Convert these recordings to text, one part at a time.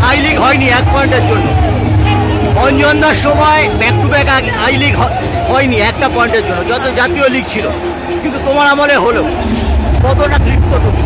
I league হয়নি 1 পয়েন্টের জন্য। অঞ্জনদার সময় back to back I league হয়নি 1টা পয়েন্টের জন্য, যত জাতীয় লিগ ছিল। কিন্তু তোমার আমলে হলো, কতটা তৃপ্ত তুমি?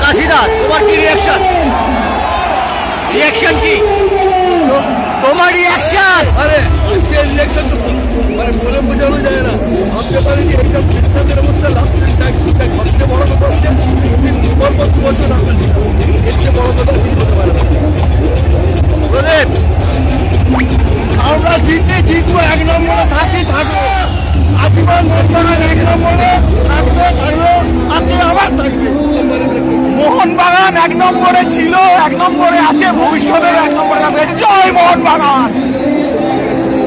কাশিদাস, তোমার কি রিয়াকশন? রিয়াকশন কি তোমার? রিয়াকশন? আরে আজকে রিয়াকশন তো মানে বলে বোঝানো যায় না। ভাবতে পারিনি এইটা ফিনিশারের অবস্থা। লাস্ট টাইম সবচেয়ে বড় কথা হচ্ছে পরপর 2 বছর আসলে এর চেয়ে বড় কথা কিছু হতে পারে না। আমরা জিতবো, 1 নম্বরে থাকবো আজীবন। মোহনবাগান 1 নম্বরে থাকবে, আজকে আবার থাকবে। মোহনবাগান 1 নম্বরে ছিল, 1 নম্বরে আছে, ভবিষ্যতে 1 নম্বরে যাবে। জয় মোহনবাগান।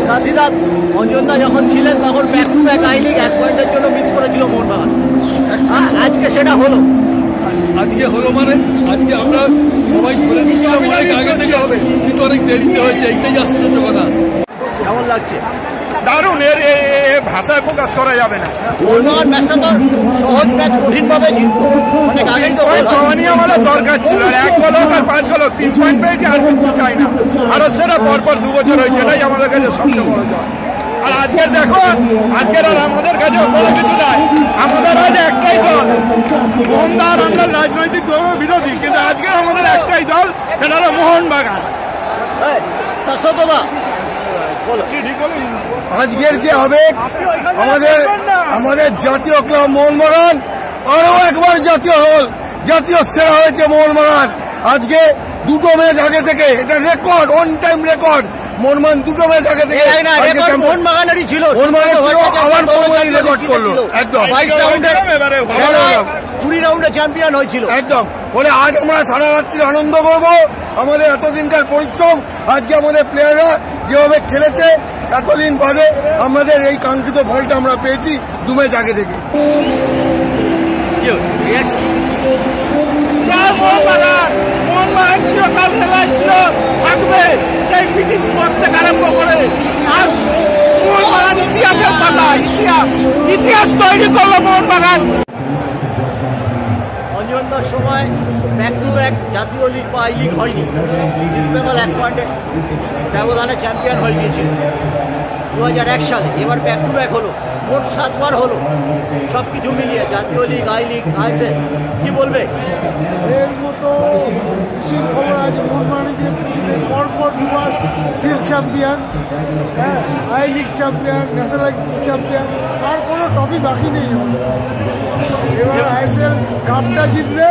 কাশিদাস, অঞ্জনদা যখন ছিলেন তখন back to back I league 1 পয়েন্টের জন্য মিস করেছিল মোহনবাগান। আজকে সেটা হলো। আজকে হলো মানে আজকে আমরা সবাই ধরে নিচ্ছিলাম অনেক আগে থেকে হবে, কিন্তু অনেক দেরিতে হয়েছে। এইটাই আশ্চর্য কথা। কেমন লাগছে? দারুণ, এর ভাষায় প্রকাশ করা যাবে না। মোহনবাগান ম্যাচটা তো সহজ ম্যাচ, কঠিনভাবে জিতলো। অনেক আগেই তো জওয়ানি আমাদের দরকার ছিল। 1 গোল হোক আর 5 গোল হোক, 3 পয়েন্ট পেয়েছি, আর কিছু চাই না। আরো সেটা পরপর 2 বছর হয়েছে, এটাই আমাদের কাছে সবচেয়ে বড় জয়। আর আজকের দেখো, আজকের আর আমাদের কাছে বড় কিছু নাই। আমাদের আজ একটাই দল। মোহনদার আমরা রাজনৈতিক বিরোধী, কিন্তু আজকে আমাদের একটাই দল, সেটা হলো মোহনবাগান। শাশ্বতদা, আজকের যে হবে আমাদের জাতীয় ক্লাব মোহনবাগান আরো একবার জাতীয় হল, জাতীয় সেরা হয়েছে মোহনবাগান। আজকে 2টো ম্যাচ আগে থেকে, এটা record, on time record. Mohun Bagan 2টো ম্যাচ আগে থেকে মোহনবাগানেরই ছিল, আবার মোহনবাগান রেকর্ড করলো। একদম 20 রাউন্ডে চ্যাম্পিয়ন হয়েছিল। একদম বলে আজ আমরা সারা রাত্রি আনন্দ করবো। আমাদের এতদিনকার পরিশ্রম, আজকে আমাদের প্লেয়াররা যেভাবে খেলেছে, এতদিন বাদে আমাদের এই কাঙ্ক্ষিত ফলটা আমরা পেয়েছি 2 ম্যাচ আগে থেকে। মোহনবাগান চিরকাল খেলায় ছিল, থাকবে, সেই ব্রিটিশ পথ থেকে আরম্ভ করে। আর মোহনবাগান ইতিহাসের পাতা, ইতিহাস তৈরি করলো মোহনবাগান। অঞ্জনদার সময় ব্যাক টু ব্যাক জাতীয় লিগ বা আই লিগ হয়নি। ইস্ট বেঙ্গল 1 পয়েন্টের ব্যবধানে চ্যাম্পিয়ন হয়ে গিয়েছিল 2001 সালে। এবার ব্যাক টু ব্যাক হলো, মোট 7 বার হলো। সব কিছু মিলিয়ে জাতীয় লিগ, আই লিগ, আইএসএল, কি বলবে? এর মতো খুশির খবর আছে মোহনবাগানের পিছনে পরপর 2বার সিল চ্যাম্পিয়ন, হ্যাঁ, I league champion, national champion. আর কোনো ট্রফি বাকি নেই। এবার আইএসএল কাপটা জিতলে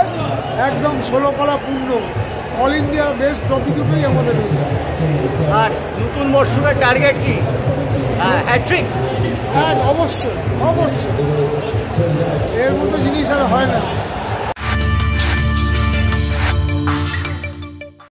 একদম 16 কলা পূর্ণ। অল ইন্ডিয়া বেস্ট ট্রফি দুটোই আমাদের। আর নতুন মরশুমের টার্গেট কি? হ্যাট্রিক? হ্যাঁ, অবশ্যই অবশ্যই। এর মতো জিনিস আর হয় না।